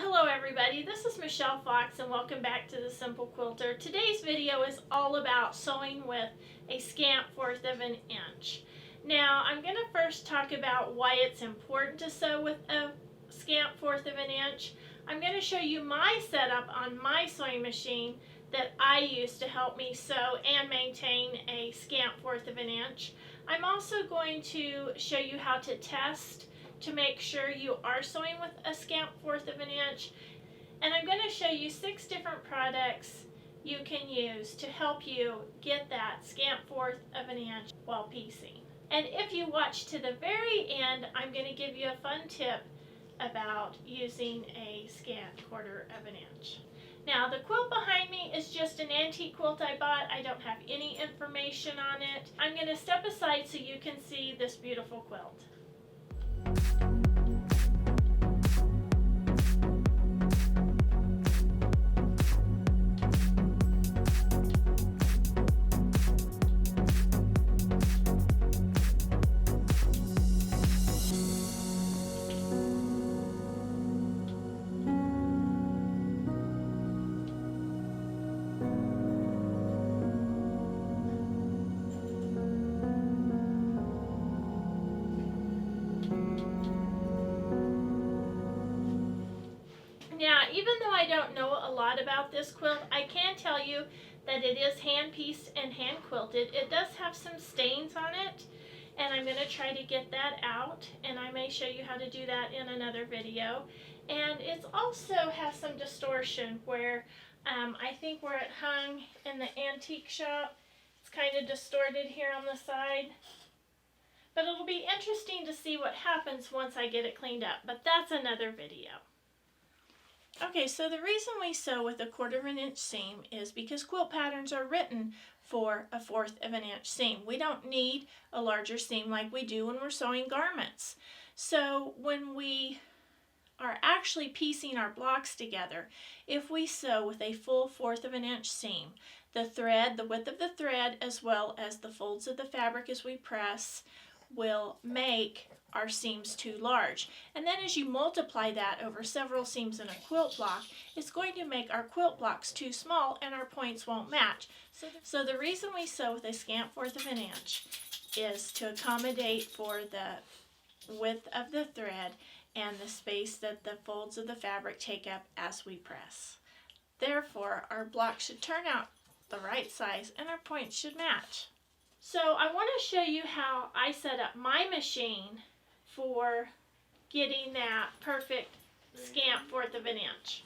Hello everybody, this is Michelle Fox and welcome back to The Simple Quilter. Today's video is all about sewing with a scant 1/4 of an inch. Now I'm going to first talk about why it's important to sew with a scant 1/4 of an inch. I'm going to show you my setup on my sewing machine that I use to help me sew and maintain a scant 1/4 of an inch. I'm also going to show you how to test to make sure you are sewing with a scant 1/4 of an inch, and I'm going to show you 6 different products you can use to help you get that scant 1/4 of an inch while piecing. And if you watch to the very end, I'm going to give you a fun tip about using a scant 1/4 of an inch. Now the quilt behind me is just an antique quilt I bought. I don't have any information on it. I'm going to step aside so you can see this beautiful quilt. Now, even though I don't know a lot about this quilt, I can tell you that it is hand pieced and hand quilted. It does have some stains on it, and I'm going to try to get that out, and I may show you how to do that in another video. And it also has some distortion where I think where it hung in the antique shop, it's kind of distorted here on the side. But it'll be interesting to see what happens once I get it cleaned up, but that's another video. Okay, so the reason we sew with a 1/4 of an inch seam is because quilt patterns are written for a 1/4 of an inch seam. We don't need a larger seam like we do when we're sewing garments. So when we are actually piecing our blocks together, if we sew with a full 1/4 of an inch seam, the thread, the width of the thread, as well as the folds of the fabric as we press, will make our seams too large. And then as you multiply that over several seams in a quilt block, it's going to make our quilt blocks too small and our points won't match. So the reason we sew with a scant 1/4 of an inch is to accommodate for the width of the thread and the space that the folds of the fabric take up as we press. Therefore, our block should turn out the right size and our points should match. So I want to show you how I set up my machine for getting that perfect scant 1/4 of an inch.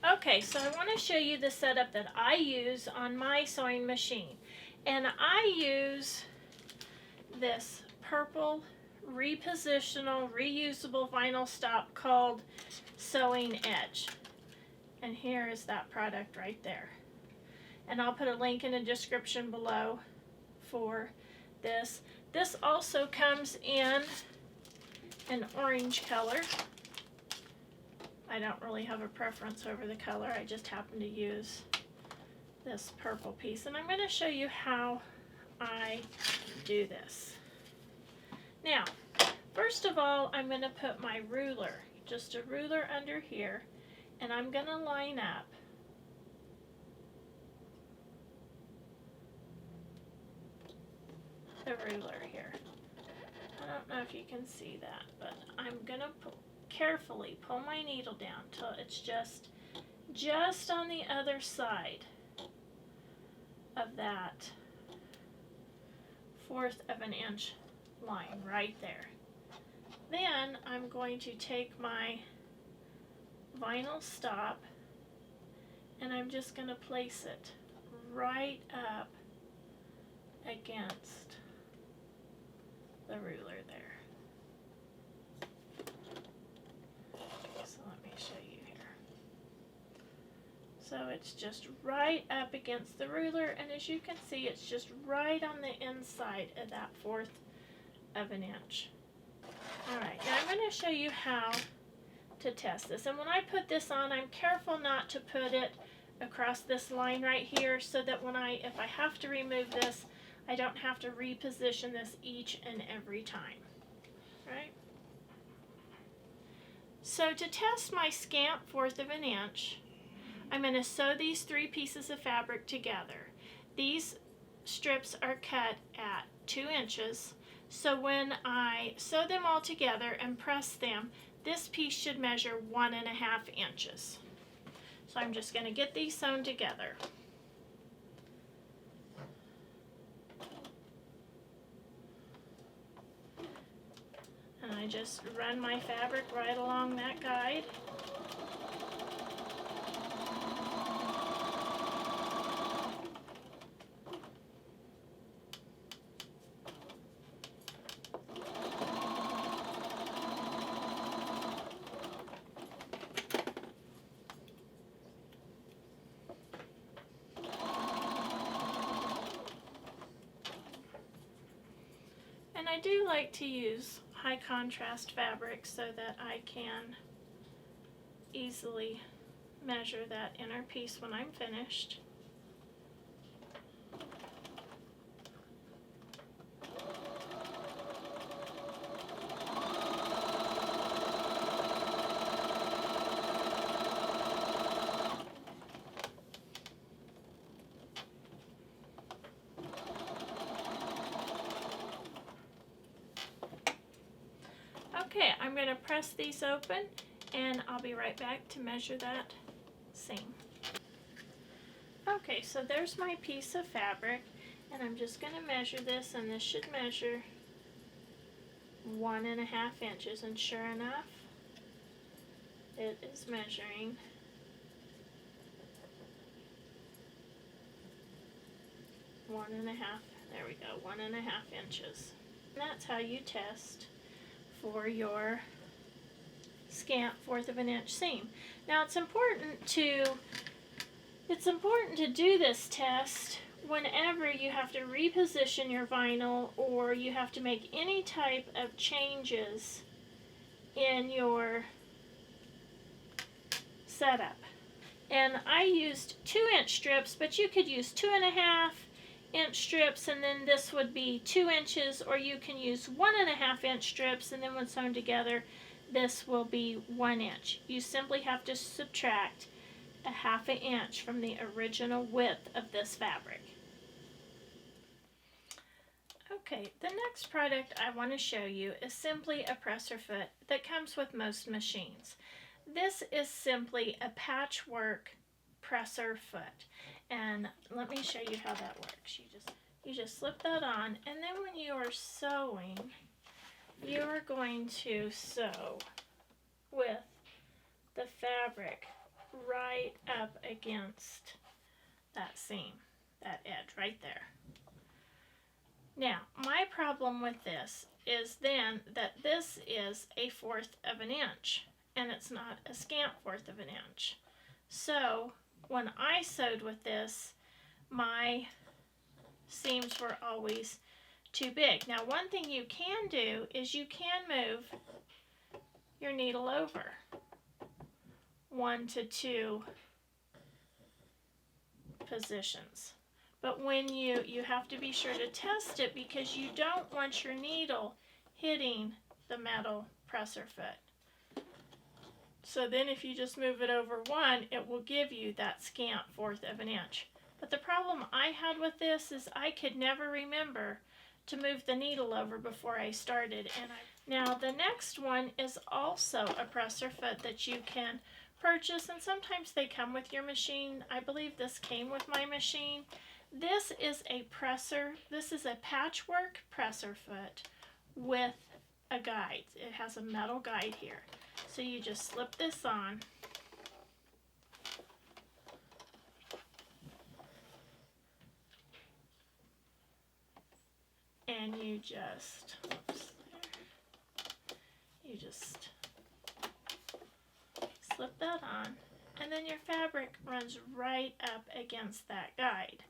Okay, so I want to show you the setup that I use on my sewing machine. And I use this purple repositional reusable vinyl stop called Sewing Edge. And here is that product right there. And I'll put a link in the description below for this. This also comes in an orange color. I don't really have a preference over the color. I just happen to use this purple piece. And I'm going to show you how I do this. Now, first of all, I'm going to put my ruler, just a ruler under here, and I'm going to line up the ruler here. I don't know if you can see that, but I'm going to carefully pull my needle down till it's just on the other side of that 1/4 of an inch line right there. Then I'm going to take my vinyl stop and I'm just going to place it right up against the ruler there. So let me show you here. So it's just right up against the ruler, and as you can see, it's just right on the inside of that 1/4 of an inch. Alright, now I'm going to show you how to test this. And when I put this on, I'm careful not to put it across this line right here so that if I have to remove this, I don't have to reposition this each and every time. Right? So to test my scant 1/4 of an inch, I'm going to sew these 3 pieces of fabric together. These strips are cut at 2 inches, so when I sew them all together and press them, this piece should measure 1.5 inches. So I'm just going to get these sewn together. And I just run my fabric right along that guide. And I do like to use high contrast fabric so that I can easily measure that inner piece when I'm finished. Okay, I'm going to press these open and I'll be right back to measure that seam. Okay, so there's my piece of fabric and I'm just going to measure this, and this should measure 1.5 inches, and sure enough it is measuring 1.5. There we go, 1.5 inches. And that's how you test for your scant 1/4 of an inch seam. Now it's important to do this test whenever you have to reposition your vinyl or you have to make any type of changes in your setup. And I used 2-inch strips, but you could use 2.5-inch strips, and then this would be 2 inches, or you can use 1.5-inch strips, and then when sewn together this will be 1 inch. You simply have to subtract 1/2 inch from the original width of this fabric. Okay, the next product I want to show you is simply a presser foot that comes with most machines. This is simply a patchwork presser foot, and let me show you how that works. You just slip that on, and then when you are sewing, you are going to sew with the fabric right up against that seam, that edge right there. Now, my problem with this is then that this is a 1/4 of an inch, and it's not a scant 1/4 of an inch. So when I sewed with this, my seams were always too big. Now, one thing you can do is you can move your needle over 1 to 2 positions. But when you have to be sure to test it, because you don't want your needle hitting the metal presser foot. So then if you just move it over 1, it will give you that scant 1/4 of an inch. But the problem I had with this is I could never remember to move the needle over before I started. Now the next one is also a presser foot that you can purchase, and sometimes they come with your machine. I believe this came with my machine. This is a patchwork presser foot with a guide. It has a metal guide here. So you just slip this on. And you just slip that on, and then your fabric runs right up against that guide.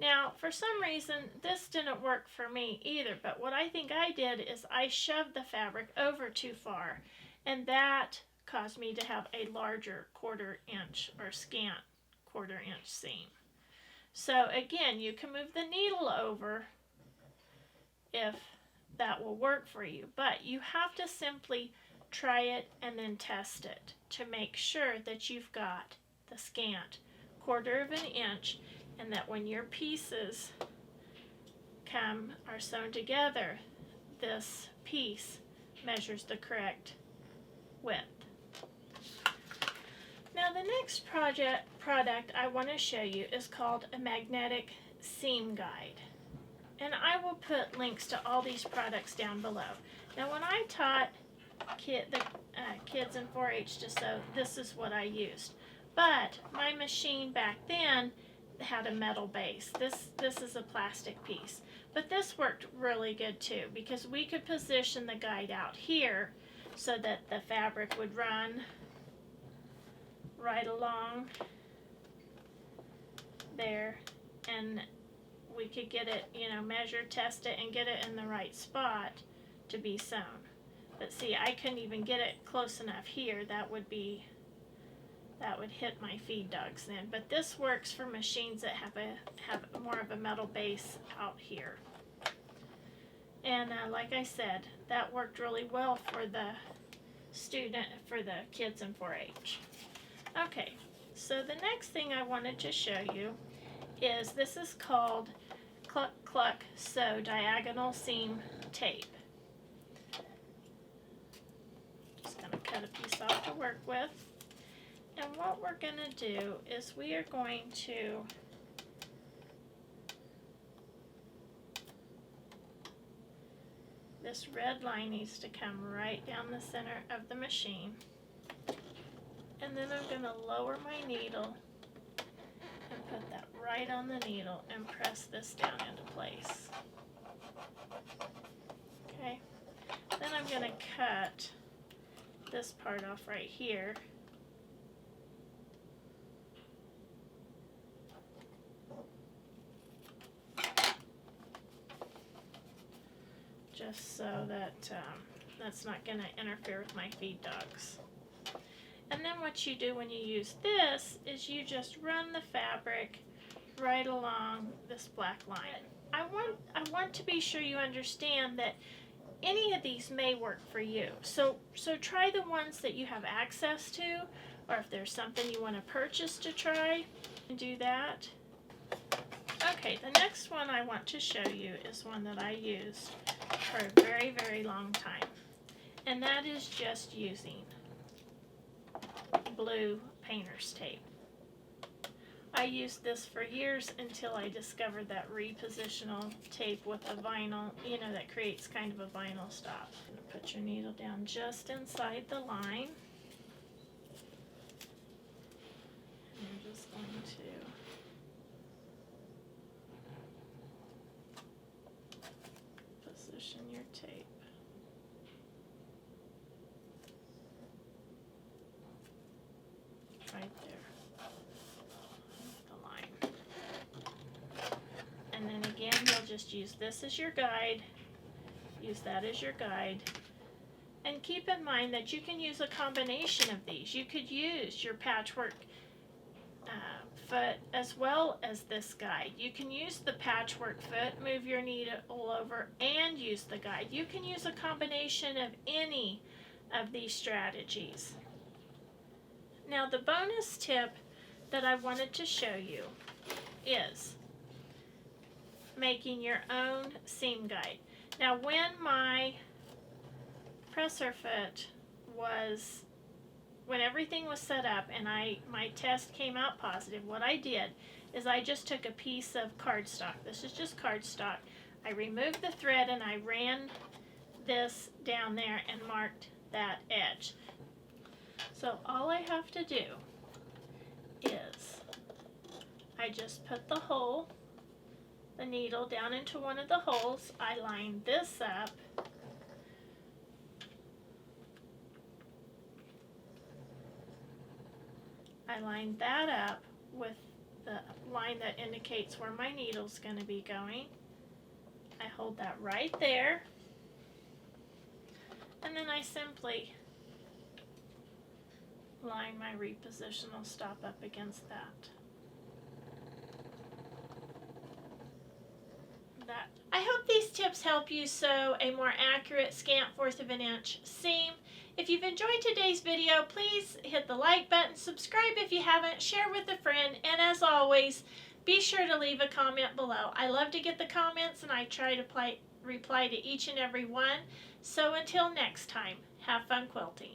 Now, for some reason, this didn't work for me either, but what I think I did is I shoved the fabric over too far, and that caused me to have a larger 1/4 inch or scant 1/4 inch seam. So again, you can move the needle over if that will work for you, but you have to simply try it and then test it to make sure that you've got the scant 1/4 of an inch, and that when your pieces are sewn together, this piece measures the correct width. Now the next product I want to show you is called a magnetic seam guide. And I will put links to all these products down below. Now when I taught the kids in 4-H to sew, this is what I used. But my machine back then had a metal base. This is a plastic piece. But this worked really good too, because we could position the guide out here so that the fabric would run right along there, and we could get it, measure, test it, and get it in the right spot to be sewn. But see, I couldn't even get it close enough here. That would hit my feed dogs then. But this works for machines that have more of a metal base out here. And like I said, that worked really well for the kids in 4-H. Okay, so the next thing I wanted to show you is, this is called Cluck Sew Diagonal Seam Tape. Just going to cut a piece off to work with. And what we're going to do is we are going to this red line needs to come right down the center of the machine. And then I'm going to lower my needle and put that right on the needle and press this down into place. Okay, then I'm going to cut this part off right here. Just so that that's not going to interfere with my feed dogs. And then what you do when you use this is you just run the fabric right along this black line. I want to be sure you understand that any of these may work for you. So try the ones that you have access to, or if there's something you want to purchase to try, do that. Okay, the next one I want to show you is one that I used for a very, very long time. And that is just using blue painter's tape. I used this for years until I discovered that repositional tape with a vinyl, that creates kind of a vinyl stop. Put your needle down just inside the line. And I'm just going to position your tape. Right there, the line. And then again, you'll just use this as your guide, use that as your guide, and keep in mind that you can use a combination of these. You could use your patchwork foot as well as this guide. You can use the patchwork foot, move your needle over, and use the guide. You can use a combination of any of these strategies. Now the bonus tip that I wanted to show you is making your own seam guide. Now when my presser foot when everything was set up and my test came out positive, what I did is I just took a piece of cardstock. This is just cardstock. I removed the thread and I ran this down there and marked that edge. So all I have to do is I just put the needle down into one of the holes. I line this up. I line that up with the line that indicates where my needle's going to be going. I hold that right there. And then I simply line my repositional stop up against that. I hope these tips help you sew a more accurate scant 1/4 of an inch seam. If you've enjoyed today's video, please hit the like button, subscribe if you haven't, share with a friend, and as always, be sure to leave a comment below. I love to get the comments and I try to reply to each and every one. So until next time, have fun quilting.